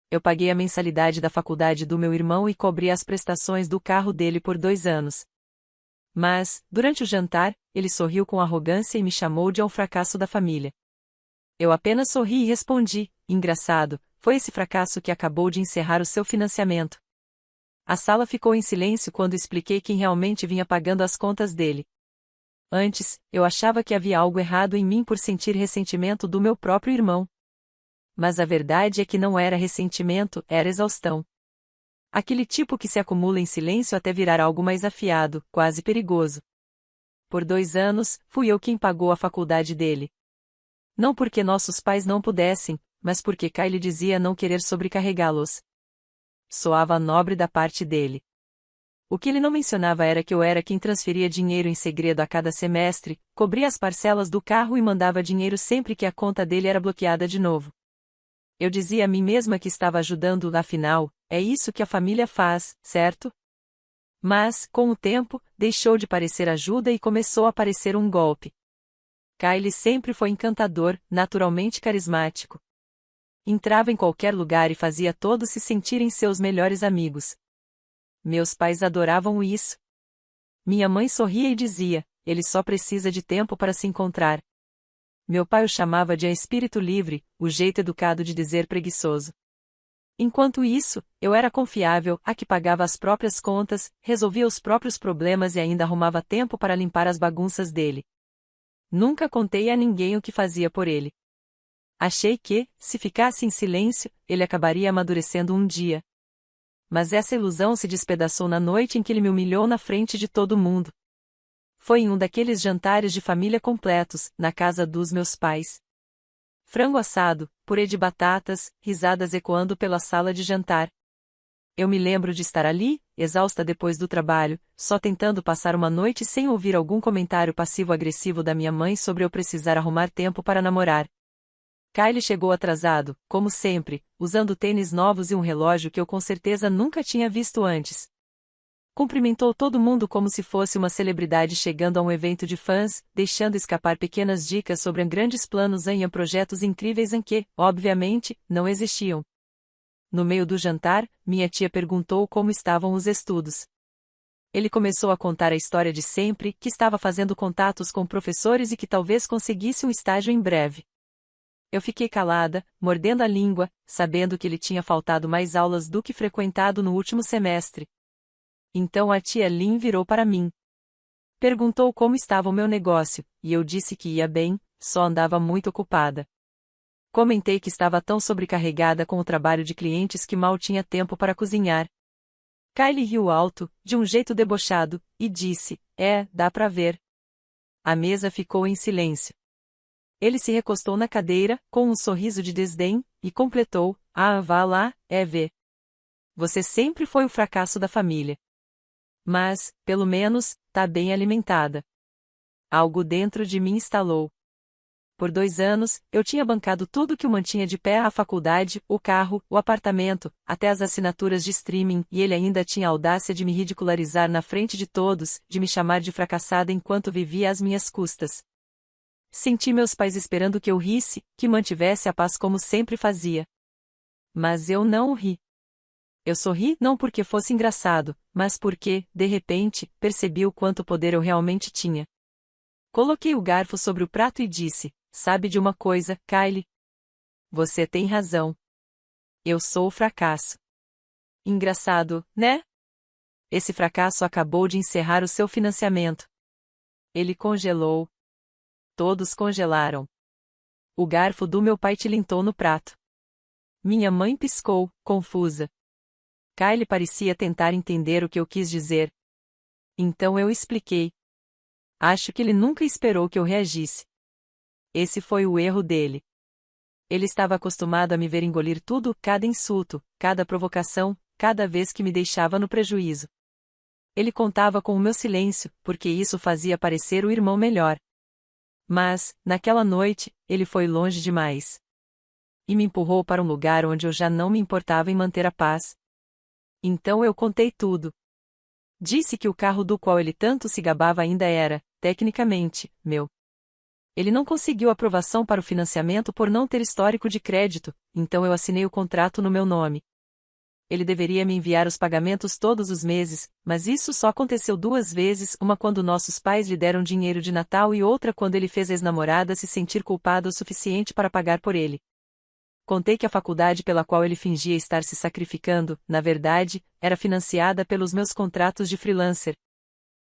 Eu paguei a mensalidade da faculdade do meu irmão e cobri as prestações do carro dele por 2 anos. Mas, durante o jantar, ele sorriu com arrogância e me chamou de um fracasso da família. Eu apenas sorri e respondi: engraçado, foi esse fracasso que acabou de encerrar o seu financiamento. A sala ficou em silêncio quando expliquei quem realmente vinha pagando as contas dele. Antes, eu achava que havia algo errado em mim por sentir ressentimento do meu próprio irmão. Mas a verdade é que não era ressentimento, era exaustão. Aquele tipo que se acumula em silêncio até virar algo mais afiado, quase perigoso. Por 2 anos, fui eu quem pagou a faculdade dele. Não porque nossos pais não pudessem, mas porque Kyle dizia não querer sobrecarregá-los. Soava nobre da parte dele. O que ele não mencionava era que eu era quem transferia dinheiro em segredo a cada semestre, cobria as parcelas do carro e mandava dinheiro sempre que a conta dele era bloqueada de novo. Eu dizia a mim mesma que estava ajudando, afinal, é isso que a família faz, certo? Mas, com o tempo, deixou de parecer ajuda e começou a parecer um golpe. Kyle sempre foi encantador, naturalmente carismático. Entrava em qualquer lugar e fazia todos se sentirem seus melhores amigos. Meus pais adoravam isso. Minha mãe sorria e dizia: ele só precisa de tempo para se encontrar. Meu pai o chamava de espírito livre, o jeito educado de dizer preguiçoso. Enquanto isso, eu era confiável, a que pagava as próprias contas, resolvia os próprios problemas e ainda arrumava tempo para limpar as bagunças dele. Nunca contei a ninguém o que fazia por ele. Achei que, se ficasse em silêncio, ele acabaria amadurecendo um dia. Mas essa ilusão se despedaçou na noite em que ele me humilhou na frente de todo mundo. Foi em um daqueles jantares de família completos, na casa dos meus pais. Frango assado, purê de batatas, risadas ecoando pela sala de jantar. Eu me lembro de estar ali, exausta depois do trabalho, só tentando passar uma noite sem ouvir algum comentário passivo-agressivo da minha mãe sobre eu precisar arrumar tempo para namorar. Kyle chegou atrasado, como sempre, usando tênis novos e um relógio que eu com certeza nunca tinha visto antes. Cumprimentou todo mundo como se fosse uma celebridade chegando a um evento de fãs, deixando escapar pequenas dicas sobre grandes planos em projetos incríveis em que, obviamente, não existiam. No meio do jantar, minha tia perguntou como estavam os estudos. Ele começou a contar a história de sempre, que estava fazendo contatos com professores e que talvez conseguisse um estágio em breve. Eu fiquei calada, mordendo a língua, sabendo que ele tinha faltado mais aulas do que frequentado no último semestre. Então a tia Lynn virou para mim. Perguntou como estava o meu negócio, e eu disse que ia bem, só andava muito ocupada. Comentei que estava tão sobrecarregada com o trabalho de clientes que mal tinha tempo para cozinhar. Kyle riu alto, de um jeito debochado, e disse: dá pra ver. A mesa ficou em silêncio. Ele se recostou na cadeira, com um sorriso de desdém, e completou: vá lá, vê. Você sempre foi o fracasso da família. Mas, pelo menos, tá bem alimentada. Algo dentro de mim estalou. Por 2 anos, eu tinha bancado tudo que o mantinha de pé: a faculdade, o carro, o apartamento, até as assinaturas de streaming, e ele ainda tinha a audácia de me ridicularizar na frente de todos, de me chamar de fracassada enquanto vivia às minhas custas. Senti meus pais esperando que eu risse, que mantivesse a paz como sempre fazia. Mas eu não ri. Eu sorri não porque fosse engraçado, mas porque, de repente, percebi o quanto poder eu realmente tinha. Coloquei o garfo sobre o prato e disse: sabe de uma coisa, Kyle? Você tem razão. Eu sou o fracasso. Engraçado, né? Esse fracasso acabou de encerrar o seu financiamento. Ele congelou. Todos congelaram. O garfo do meu pai tilintou no prato. Minha mãe piscou, confusa. Kyle parecia tentar entender o que eu quis dizer. Então eu expliquei. Acho que ele nunca esperou que eu reagisse. Esse foi o erro dele. Ele estava acostumado a me ver engolir tudo, cada insulto, cada provocação, cada vez que me deixava no prejuízo. Ele contava com o meu silêncio, porque isso fazia parecer o irmão melhor. Mas, naquela noite, ele foi longe demais. E me empurrou para um lugar onde eu já não me importava em manter a paz. Então eu contei tudo. Disse que o carro do qual ele tanto se gabava ainda era, tecnicamente, meu. Ele não conseguiu aprovação para o financiamento por não ter histórico de crédito, então eu assinei o contrato no meu nome. Ele deveria me enviar os pagamentos todos os meses, mas isso só aconteceu 2 vezes, uma quando nossos pais lhe deram dinheiro de Natal e outra quando ele fez a ex-namorada se sentir culpada o suficiente para pagar por ele. Contei que a faculdade pela qual ele fingia estar se sacrificando, na verdade, era financiada pelos meus contratos de freelancer.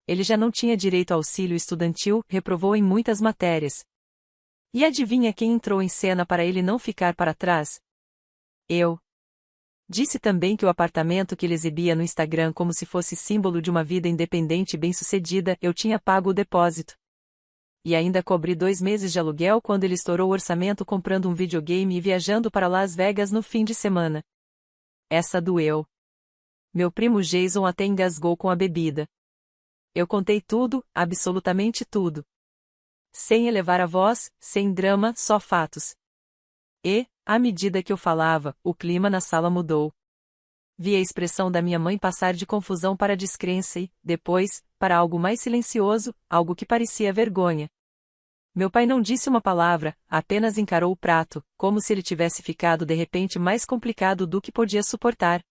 Ele já não tinha direito ao auxílio estudantil, reprovou em muitas matérias. E adivinha quem entrou em cena para ele não ficar para trás? Eu. Disse também que o apartamento que ele exibia no Instagram como se fosse símbolo de uma vida independente e bem-sucedida, eu tinha pago o depósito. E ainda cobri 2 meses de aluguel quando ele estourou o orçamento comprando um videogame e viajando para Las Vegas no fim de semana. Essa doeu. Meu primo Jason até engasgou com a bebida. Eu contei tudo, absolutamente tudo. Sem elevar a voz, sem drama, só fatos. E, à medida que eu falava, o clima na sala mudou. Vi a expressão da minha mãe passar de confusão para descrença e, depois, para algo mais silencioso, algo que parecia vergonha. Meu pai não disse uma palavra, apenas encarou o prato, como se ele tivesse ficado de repente mais complicado do que podia suportar.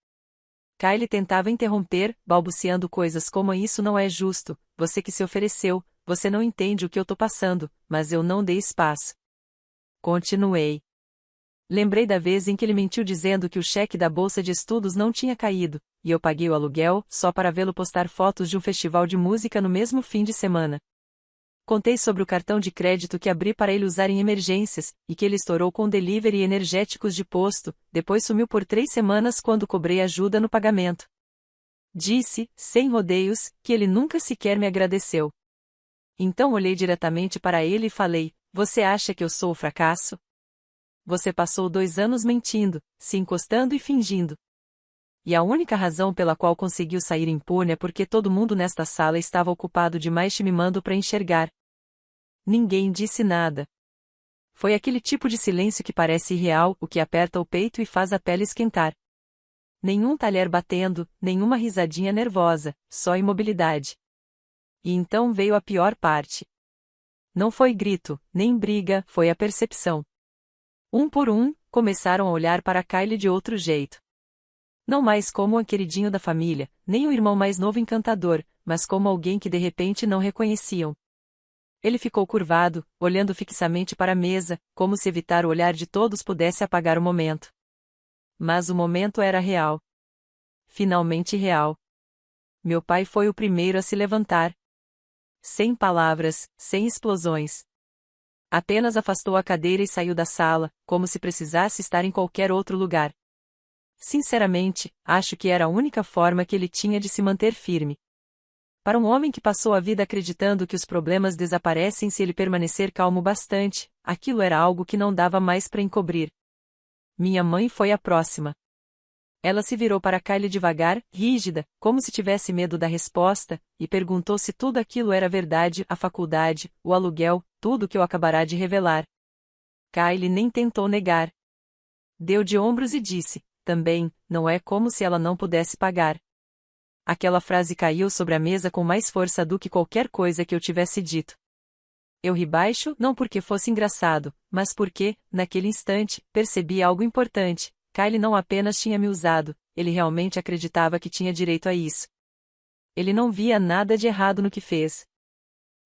Kylie tentava interromper, balbuciando coisas como isso não é justo, você que se ofereceu, você não entende o que eu tô passando, mas eu não dei espaço. Continuei. Lembrei da vez em que ele mentiu dizendo que o cheque da bolsa de estudos não tinha caído, e eu paguei o aluguel, só para vê-lo postar fotos de um festival de música no mesmo fim de semana. Contei sobre o cartão de crédito que abri para ele usar em emergências, e que ele estourou com delivery e energéticos de posto, depois sumiu por 3 semanas quando cobrei ajuda no pagamento. Disse, sem rodeios, que ele nunca sequer me agradeceu. Então olhei diretamente para ele e falei, você acha que eu sou o fracasso? Você passou 2 anos mentindo, se encostando e fingindo. E a única razão pela qual conseguiu sair impune é porque todo mundo nesta sala estava ocupado demais te mimando para enxergar. Ninguém disse nada. Foi aquele tipo de silêncio que parece irreal, o que aperta o peito e faz a pele esquentar. Nenhum talher batendo, nenhuma risadinha nervosa, só imobilidade. E então veio a pior parte. Não foi grito, nem briga, foi a percepção. Um por um, começaram a olhar para Kylie de outro jeito. Não mais como o queridinho da família, nem o irmão mais novo encantador, mas como alguém que de repente não reconheciam. Ele ficou curvado, olhando fixamente para a mesa, como se evitar o olhar de todos pudesse apagar o momento. Mas o momento era real. Finalmente real. Meu pai foi o primeiro a se levantar. Sem palavras, sem explosões. Apenas afastou a cadeira e saiu da sala, como se precisasse estar em qualquer outro lugar. Sinceramente, acho que era a única forma que ele tinha de se manter firme. Para um homem que passou a vida acreditando que os problemas desaparecem se ele permanecer calmo bastante, aquilo era algo que não dava mais para encobrir. Minha mãe foi a próxima. Ela se virou para Kylie devagar, rígida, como se tivesse medo da resposta, e perguntou se tudo aquilo era verdade, a faculdade, o aluguel, tudo que eu acabará de revelar. Kylie nem tentou negar. Deu de ombros e disse, também, não é como se ela não pudesse pagar. Aquela frase caiu sobre a mesa com mais força do que qualquer coisa que eu tivesse dito. Eu ri baixo, não porque fosse engraçado, mas porque, naquele instante, percebi algo importante. Kylie não apenas tinha me usado, ele realmente acreditava que tinha direito a isso. Ele não via nada de errado no que fez.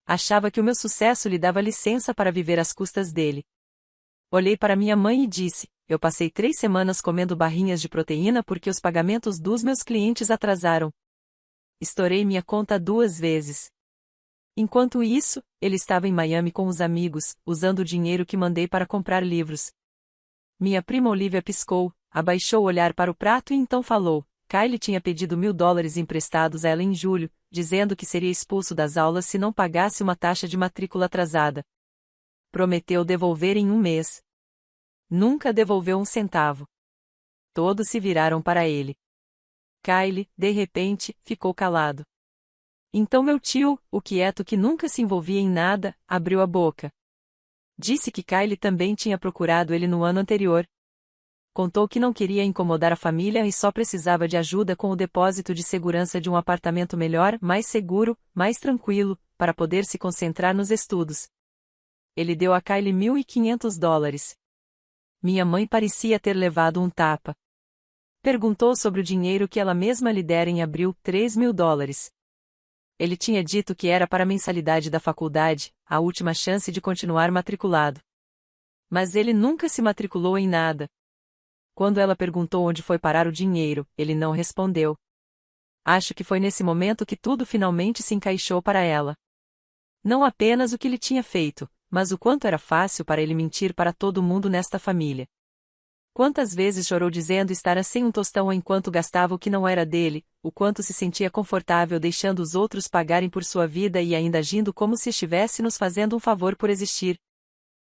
Achava que o meu sucesso lhe dava licença para viver às custas dele. Olhei para minha mãe e disse, eu passei 3 semanas comendo barrinhas de proteína porque os pagamentos dos meus clientes atrasaram. Estourei minha conta 2 vezes. Enquanto isso, ele estava em Miami com os amigos, usando o dinheiro que mandei para comprar livros. Minha prima Olivia piscou, abaixou o olhar para o prato e então falou, Kylie tinha pedido $1.000 emprestados a ela em julho, dizendo que seria expulso das aulas se não pagasse uma taxa de matrícula atrasada. Prometeu devolver em 1 mês. Nunca devolveu 1 centavo. Todos se viraram para ele. Kylie, de repente, ficou calado. Então meu tio, o quieto que nunca se envolvia em nada, abriu a boca. Disse que Kylie também tinha procurado ele no ano anterior. Contou que não queria incomodar a família e só precisava de ajuda com o depósito de segurança de um apartamento melhor, mais seguro, mais tranquilo, para poder se concentrar nos estudos. Ele deu a Kylie $1.500. Minha mãe parecia ter levado um tapa. Perguntou sobre o dinheiro que ela mesma lhe dera em abril, $3.000. Ele tinha dito que era para a mensalidade da faculdade, a última chance de continuar matriculado. Mas ele nunca se matriculou em nada. Quando ela perguntou onde foi parar o dinheiro, ele não respondeu. Acho que foi nesse momento que tudo finalmente se encaixou para ela. Não apenas o que ele tinha feito, mas o quanto era fácil para ele mentir para todo mundo nesta família. Quantas vezes chorou dizendo estar sem um tostão enquanto gastava o que não era dele, o quanto se sentia confortável deixando os outros pagarem por sua vida e ainda agindo como se estivesse nos fazendo um favor por existir.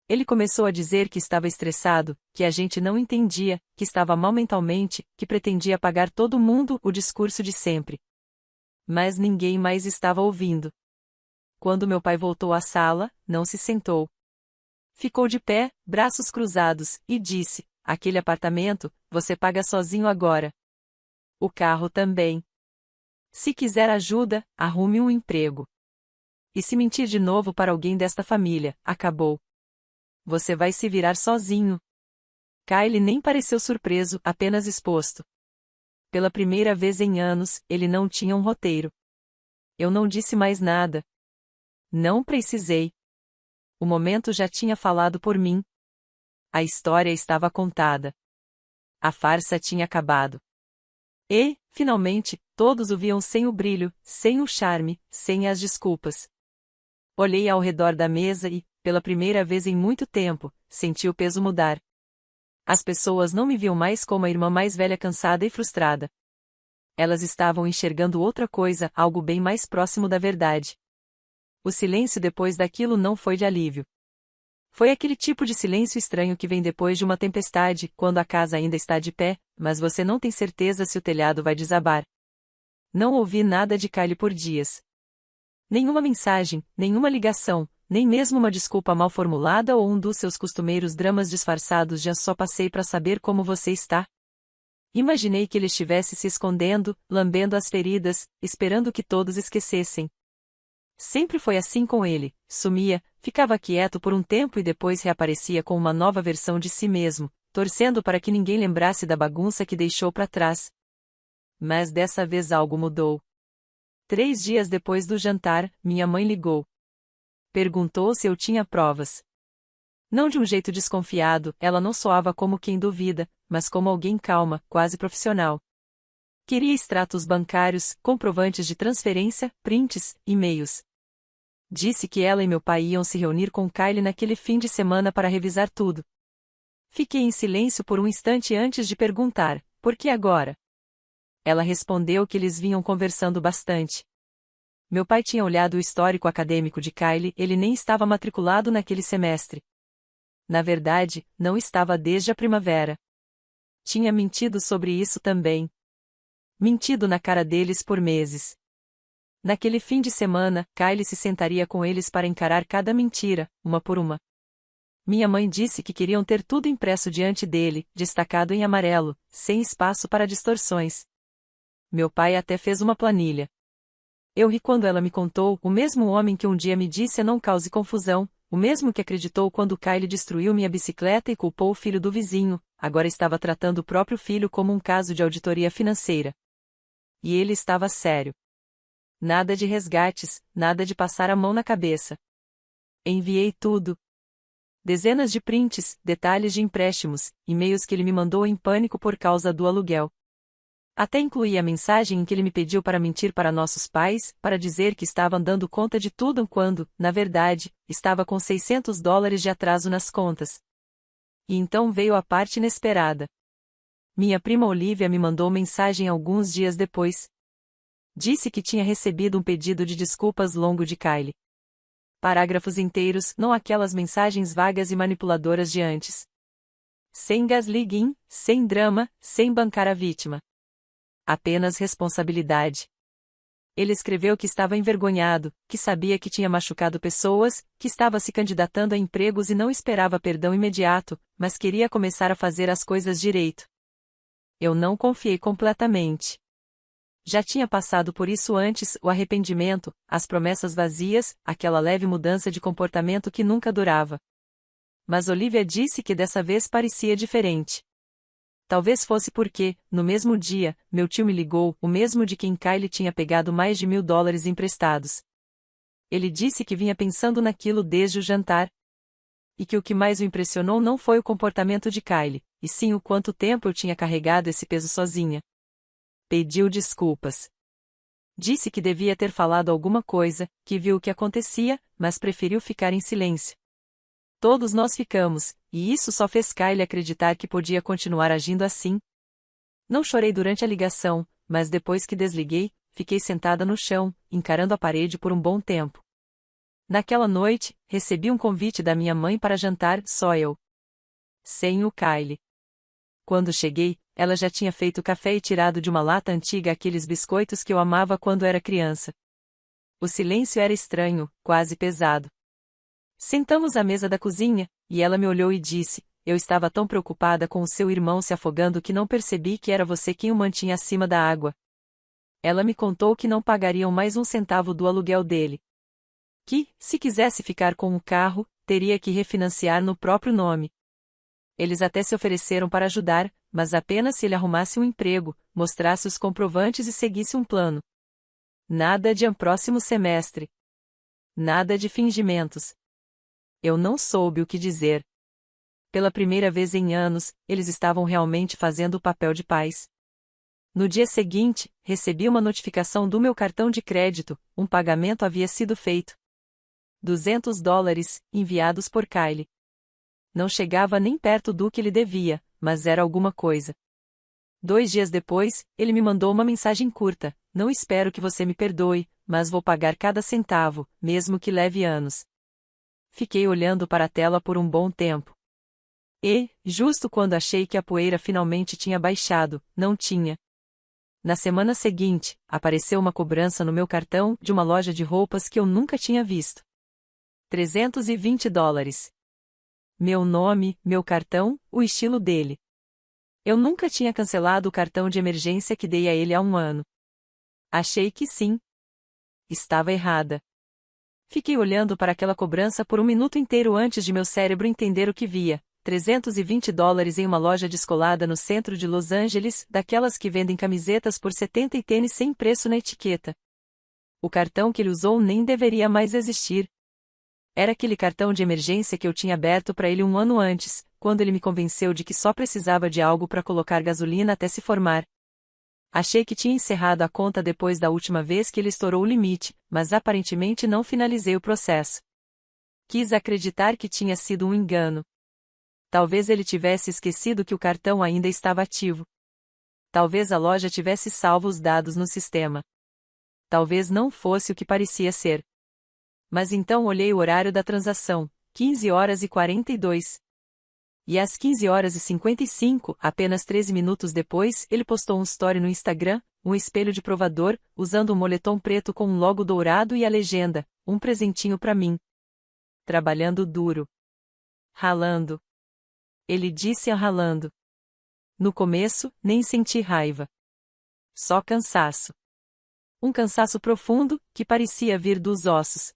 Ele começou a dizer que estava estressado, que a gente não entendia, que estava mal mentalmente, que pretendia pagar todo mundo, o discurso de sempre. Mas ninguém mais estava ouvindo. Quando meu pai voltou à sala, não se sentou. Ficou de pé, braços cruzados, e disse: aquele apartamento, você paga sozinho agora. O carro também. Se quiser ajuda, arrume um emprego. E se mentir de novo para alguém desta família, acabou. Você vai se virar sozinho. Kylie nem pareceu surpreso, apenas exposto. Pela primeira vez em anos, ele não tinha um roteiro. Eu não disse mais nada. Não precisei. O momento já tinha falado por mim. A história estava contada. A farsa tinha acabado. E, finalmente, todos o viam sem o brilho, sem o charme, sem as desculpas. Olhei ao redor da mesa e, pela primeira vez em muito tempo, senti o peso mudar. As pessoas não me viam mais como a irmã mais velha cansada e frustrada. Elas estavam enxergando outra coisa, algo bem mais próximo da verdade. O silêncio depois daquilo não foi de alívio. Foi aquele tipo de silêncio estranho que vem depois de uma tempestade, quando a casa ainda está de pé, mas você não tem certeza se o telhado vai desabar. Não ouvi nada de Kylie por dias. Nenhuma mensagem, nenhuma ligação, nem mesmo uma desculpa mal formulada ou um dos seus costumeiros dramas disfarçados de só passei para saber como você está. Imaginei que ele estivesse se escondendo, lambendo as feridas, esperando que todos esquecessem. Sempre foi assim com ele, sumia, ficava quieto por um tempo e depois reaparecia com uma nova versão de si mesmo, torcendo para que ninguém lembrasse da bagunça que deixou para trás. Mas dessa vez algo mudou. 3 dias depois do jantar, minha mãe ligou. Perguntou se eu tinha provas. Não de um jeito desconfiado, ela não soava como quem duvida, mas como alguém calma, quase profissional. Queria extratos bancários, comprovantes de transferência, prints, e-mails. Disse que ela e meu pai iam se reunir com Kylie naquele fim de semana para revisar tudo. Fiquei em silêncio por um instante antes de perguntar: por que agora? Ela respondeu que eles vinham conversando bastante. Meu pai tinha olhado o histórico acadêmico de Kylie, ele nem estava matriculado naquele semestre. Na verdade, não estava desde a primavera. Tinha mentido sobre isso também. Mentido na cara deles por meses. Naquele fim de semana, Kylie se sentaria com eles para encarar cada mentira, uma por uma. Minha mãe disse que queriam ter tudo impresso diante dele, destacado em amarelo, sem espaço para distorções. Meu pai até fez uma planilha. Eu ri quando ela me contou, o mesmo homem que um dia me disse não cause confusão, o mesmo que acreditou quando Kylie destruiu minha bicicleta e culpou o filho do vizinho, agora estava tratando o próprio filho como um caso de auditoria financeira. E ele estava sério. Nada de resgates, nada de passar a mão na cabeça. Enviei tudo. Dezenas de prints, detalhes de empréstimos, e-mails que ele me mandou em pânico por causa do aluguel. Até incluí a mensagem em que ele me pediu para mentir para nossos pais, para dizer que estava dando conta de tudo quando, na verdade, estava com $600 de atraso nas contas. E então veio a parte inesperada. Minha prima Olivia me mandou mensagem alguns dias depois. Disse que tinha recebido um pedido de desculpas longo de Kylie. Parágrafos inteiros, não aquelas mensagens vagas e manipuladoras de antes. Sem gaslighting, sem drama, sem bancar a vítima. Apenas responsabilidade. Ele escreveu que estava envergonhado, que sabia que tinha machucado pessoas, que estava se candidatando a empregos e não esperava perdão imediato, mas queria começar a fazer as coisas direito. Eu não confiei completamente. Já tinha passado por isso antes, o arrependimento, as promessas vazias, aquela leve mudança de comportamento que nunca durava. Mas Olivia disse que dessa vez parecia diferente. Talvez fosse porque, no mesmo dia, meu tio me ligou, o mesmo de quem Kylie tinha pegado mais de $1.000 emprestados. Ele disse que vinha pensando naquilo desde o jantar. E que o que mais o impressionou não foi o comportamento de Kylie, e sim o quanto tempo eu tinha carregado esse peso sozinha. Pediu desculpas. Disse que devia ter falado alguma coisa, que viu o que acontecia, mas preferiu ficar em silêncio. Todos nós ficamos, e isso só fez Kylie acreditar que podia continuar agindo assim. Não chorei durante a ligação, mas depois que desliguei, fiquei sentada no chão, encarando a parede por um bom tempo. Naquela noite, recebi um convite da minha mãe para jantar, só eu. Sem o Kylie. Quando cheguei, ela já tinha feito café e tirado de uma lata antiga aqueles biscoitos que eu amava quando era criança. O silêncio era estranho, quase pesado. Sentamos à mesa da cozinha, e ela me olhou e disse: eu estava tão preocupada com o seu irmão se afogando que não percebi que era você quem o mantinha acima da água. Ela me contou que não pagariam mais um centavo do aluguel dele. Que, se quisesse ficar com o carro, teria que refinanciar no próprio nome. Eles até se ofereceram para ajudar, mas apenas se ele arrumasse um emprego, mostrasse os comprovantes e seguisse um plano. Nada de próximo semestre. Nada de fingimentos. Eu não soube o que dizer. Pela primeira vez em anos, eles estavam realmente fazendo o papel de pais. No dia seguinte, recebi uma notificação do meu cartão de crédito, um pagamento havia sido feito. $200, enviados por Kylie. Não chegava nem perto do que ele devia, mas era alguma coisa. 2 dias depois, ele me mandou uma mensagem curta: não espero que você me perdoe, mas vou pagar cada centavo, mesmo que leve anos. Fiquei olhando para a tela por um bom tempo. E, justo quando achei que a poeira finalmente tinha baixado, não tinha. Na semana seguinte, apareceu uma cobrança no meu cartão de uma loja de roupas que eu nunca tinha visto. $320. Meu nome, meu cartão, o estilo dele. Eu nunca tinha cancelado o cartão de emergência que dei a ele há um ano. Achei que sim. Estava errada. Fiquei olhando para aquela cobrança por um minuto inteiro antes de meu cérebro entender o que via. $320 em uma loja descolada no centro de Los Angeles, daquelas que vendem camisetas por 70 e tênis sem preço na etiqueta. O cartão que ele usou nem deveria mais existir. Era aquele cartão de emergência que eu tinha aberto para ele um ano antes, quando ele me convenceu de que só precisava de algo para colocar gasolina até se formar. Achei que tinha encerrado a conta depois da última vez que ele estourou o limite, mas aparentemente não finalizei o processo. Quis acreditar que tinha sido um engano. Talvez ele tivesse esquecido que o cartão ainda estava ativo. Talvez a loja tivesse salvo os dados no sistema. Talvez não fosse o que parecia ser. Mas então olhei o horário da transação, 15h42. E às 15h55, apenas 13 minutos depois, ele postou um story no Instagram, um espelho de provador, usando um moletom preto com um logo dourado e a legenda: um presentinho pra mim. Trabalhando duro. Ralando. Ele disse ralando. No começo, nem senti raiva. Só cansaço. Um cansaço profundo, que parecia vir dos ossos.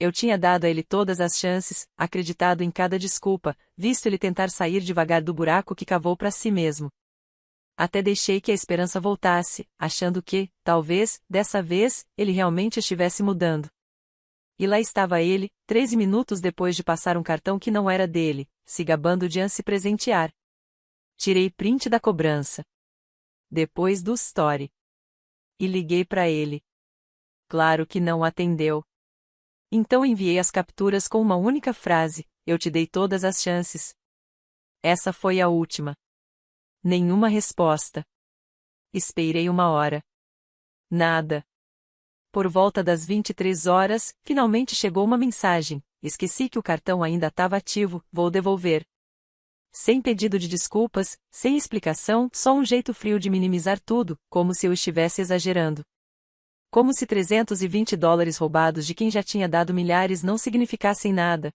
Eu tinha dado a ele todas as chances, acreditado em cada desculpa, visto ele tentar sair devagar do buraco que cavou para si mesmo. Até deixei que a esperança voltasse, achando que, talvez, dessa vez, ele realmente estivesse mudando. E lá estava ele, 13 minutos depois de passar um cartão que não era dele, se gabando de se presentear. Tirei print da cobrança. Depois do story. E liguei para ele. Claro que não atendeu. Então enviei as capturas com uma única frase: eu te dei todas as chances. Essa foi a última. Nenhuma resposta. Esperei 1 hora. Nada. Por volta das 23 horas, finalmente chegou uma mensagem: esqueci que o cartão ainda estava ativo, vou devolver. Sem pedido de desculpas, sem explicação, só um jeito frio de minimizar tudo, como se eu estivesse exagerando. Como se $320 roubados de quem já tinha dado milhares não significassem nada.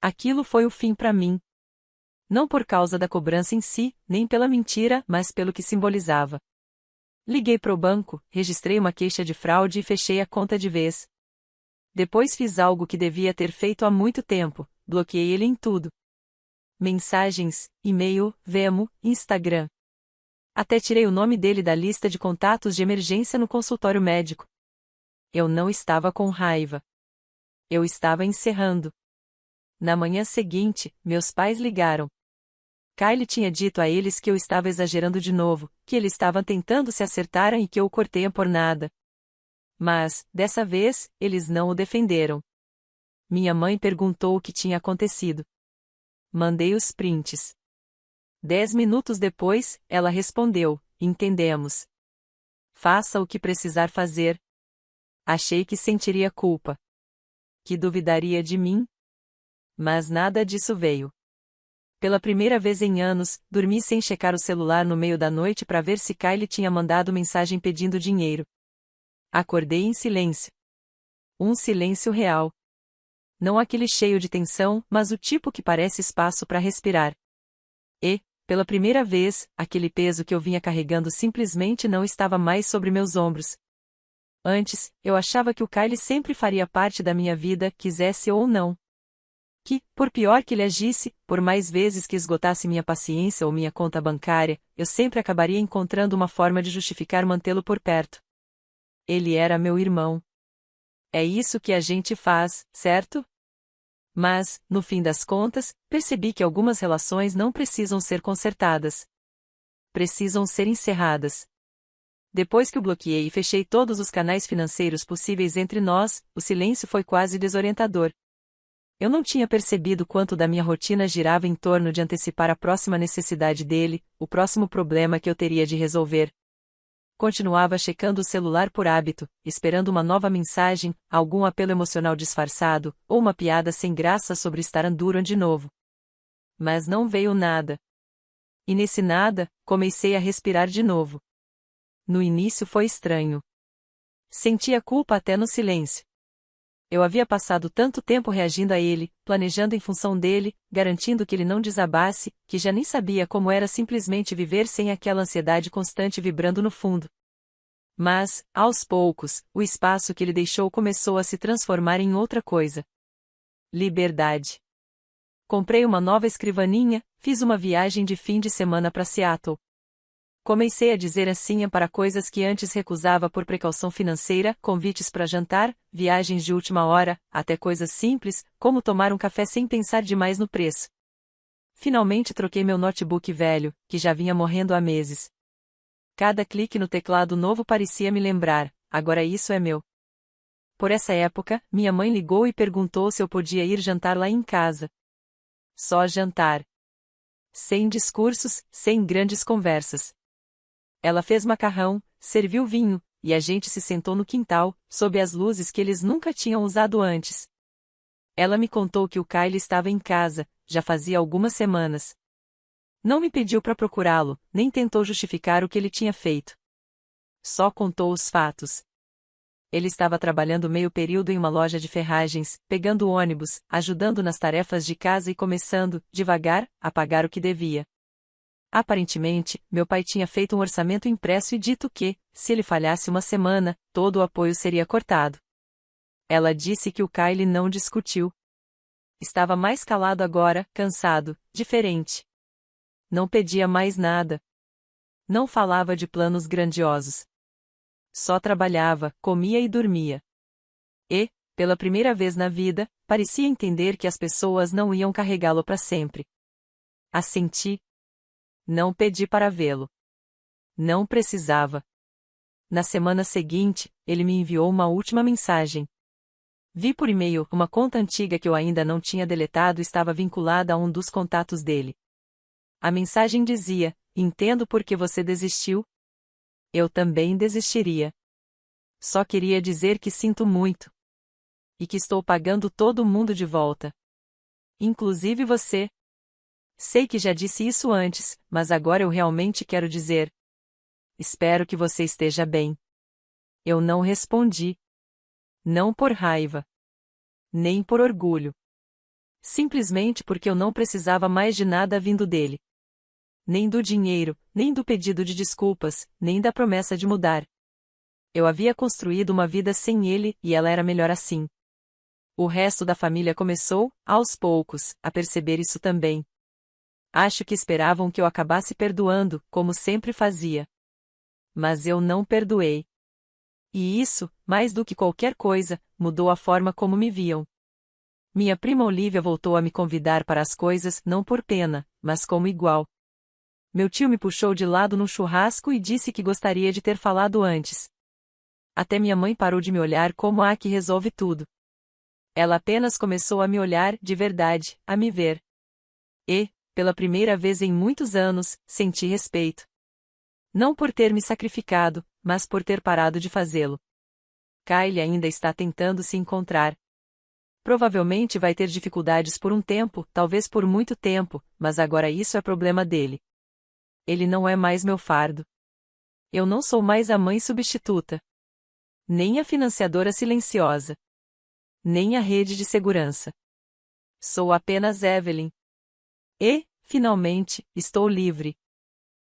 Aquilo foi o fim para mim. Não por causa da cobrança em si, nem pela mentira, mas pelo que simbolizava. Liguei pro banco, registrei uma queixa de fraude e fechei a conta de vez. Depois fiz algo que devia ter feito há muito tempo, bloqueei ele em tudo. Mensagens, e-mail, Venmo, Instagram. Até tirei o nome dele da lista de contatos de emergência no consultório médico. Eu não estava com raiva. Eu estava encerrando. Na manhã seguinte, meus pais ligaram. Kyle tinha dito a eles que eu estava exagerando de novo, que ele estava tentando se acertar e que eu o cortei por nada. Mas, dessa vez, eles não o defenderam. Minha mãe perguntou o que tinha acontecido. Mandei os prints. 10 minutos depois, ela respondeu: entendemos. Faça o que precisar fazer. Achei que sentiria culpa. Que duvidaria de mim? Mas nada disso veio. Pela primeira vez em anos, dormi sem checar o celular no meio da noite para ver se Kyle tinha mandado mensagem pedindo dinheiro. Acordei em silêncio. Um silêncio real. Não aquele cheio de tensão, mas o tipo que parece espaço para respirar. E, pela primeira vez, aquele peso que eu vinha carregando simplesmente não estava mais sobre meus ombros. Antes, eu achava que o Kyle sempre faria parte da minha vida, quisesse ou não. Que, por pior que ele agisse, por mais vezes que esgotasse minha paciência ou minha conta bancária, eu sempre acabaria encontrando uma forma de justificar mantê-lo por perto. Ele era meu irmão. É isso que a gente faz, certo? Mas, no fim das contas, percebi que algumas relações não precisam ser consertadas. Precisam ser encerradas. Depois que o bloqueei e fechei todos os canais financeiros possíveis entre nós, o silêncio foi quase desorientador. Eu não tinha percebido quanto da minha rotina girava em torno de antecipar a próxima necessidade dele, o próximo problema que eu teria de resolver. Continuava checando o celular por hábito, esperando uma nova mensagem, algum apelo emocional disfarçado, ou uma piada sem graça sobre estar duro de novo. Mas não veio nada. E nesse nada, comecei a respirar de novo. No início foi estranho. Sentia culpa até no silêncio. Eu havia passado tanto tempo reagindo a ele, planejando em função dele, garantindo que ele não desabasse, que já nem sabia como era simplesmente viver sem aquela ansiedade constante vibrando no fundo. Mas, aos poucos, o espaço que ele deixou começou a se transformar em outra coisa. Liberdade. Comprei uma nova escrivaninha, fiz uma viagem de fim de semana para Seattle. Comecei a dizer assim para coisas que antes recusava por precaução financeira, convites para jantar, viagens de última hora, até coisas simples, como tomar um café sem pensar demais no preço. Finalmente troquei meu notebook velho, que já vinha morrendo há meses. Cada clique no teclado novo parecia me lembrar: agora isso é meu. Por essa época, minha mãe ligou e perguntou se eu podia ir jantar lá em casa. Só jantar. Sem discursos, sem grandes conversas. Ela fez macarrão, serviu vinho, e a gente se sentou no quintal, sob as luzes que eles nunca tinham usado antes. Ela me contou que o Kyle estava em casa, já fazia algumas semanas. Não me pediu para procurá-lo, nem tentou justificar o que ele tinha feito. Só contou os fatos. Ele estava trabalhando meio período em uma loja de ferragens, pegando ônibus, ajudando nas tarefas de casa e começando, devagar, a pagar o que devia. Aparentemente, meu pai tinha feito um orçamento impresso e dito que, se ele falhasse uma semana, todo o apoio seria cortado. Ela disse que o Kyle não discutiu. Estava mais calado agora, cansado, diferente. Não pedia mais nada. Não falava de planos grandiosos. Só trabalhava, comia e dormia. E, pela primeira vez na vida, parecia entender que as pessoas não iam carregá-lo para sempre. Assenti. Não pedi para vê-lo. Não precisava. Na semana seguinte, ele me enviou uma última mensagem. Vi por e-mail, uma conta antiga que eu ainda não tinha deletado estava vinculada a um dos contatos dele. A mensagem dizia: entendo por que você desistiu. Eu também desistiria. Só queria dizer que sinto muito. E que estou pagando todo mundo de volta. Inclusive você. Sei que já disse isso antes, mas agora eu realmente quero dizer. Espero que você esteja bem. Eu não respondi. Não por raiva. Nem por orgulho. Simplesmente porque eu não precisava mais de nada vindo dele. Nem do dinheiro, nem do pedido de desculpas, nem da promessa de mudar. Eu havia construído uma vida sem ele e ela era melhor assim. O resto da família começou, aos poucos, a perceber isso também. Acho que esperavam que eu acabasse perdoando, como sempre fazia. Mas eu não perdoei. E isso, mais do que qualquer coisa, mudou a forma como me viam. Minha prima Olivia voltou a me convidar para as coisas não por pena, mas como igual. Meu tio me puxou de lado num churrasco e disse que gostaria de ter falado antes. Até minha mãe parou de me olhar como a que resolve tudo. Ela apenas começou a me olhar, de verdade, a me ver. E, pela primeira vez em muitos anos, senti respeito. Não por ter me sacrificado, mas por ter parado de fazê-lo. Kylie ainda está tentando se encontrar. Provavelmente vai ter dificuldades por um tempo, talvez por muito tempo, mas agora isso é problema dele. Ele não é mais meu fardo. Eu não sou mais a mãe substituta. Nem a financiadora silenciosa. Nem a rede de segurança. Sou apenas Evelyn. E, finalmente, estou livre.